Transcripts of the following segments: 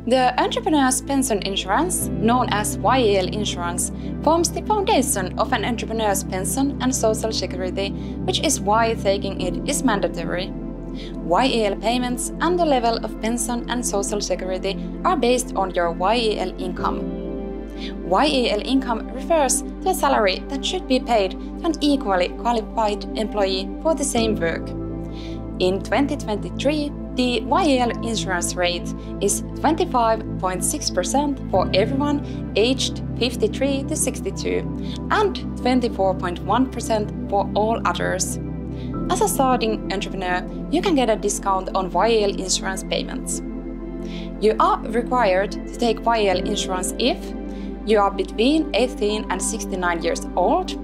The entrepreneur's pension insurance, known as YEL insurance, forms the foundation of an entrepreneur's pension and social security, which is why taking it is mandatory. YEL payments and the level of pension and social security are based on your YEL income. YEL income refers to a salary that should be paid to an equally qualified employee for the same work. In 2023, the YEL insurance rate is 25.6% for everyone aged 53 to 62 and 24.1% for all others. As a starting entrepreneur, you can get a discount on YEL insurance payments. You are required to take YEL insurance if you are between 18 and 69 years old,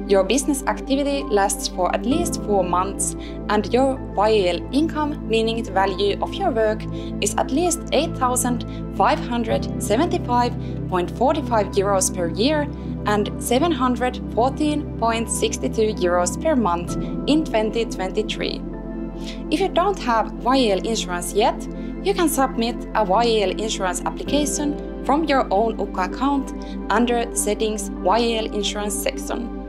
your business activity lasts for at least 4 months, and your YEL income, meaning the value of your work, is at least 8,575.45 euros per year and 714.62 euros per month in 2023. If you don't have YEL insurance yet, you can submit a YEL insurance application from your own UKKO account under the settings YEL insurance section.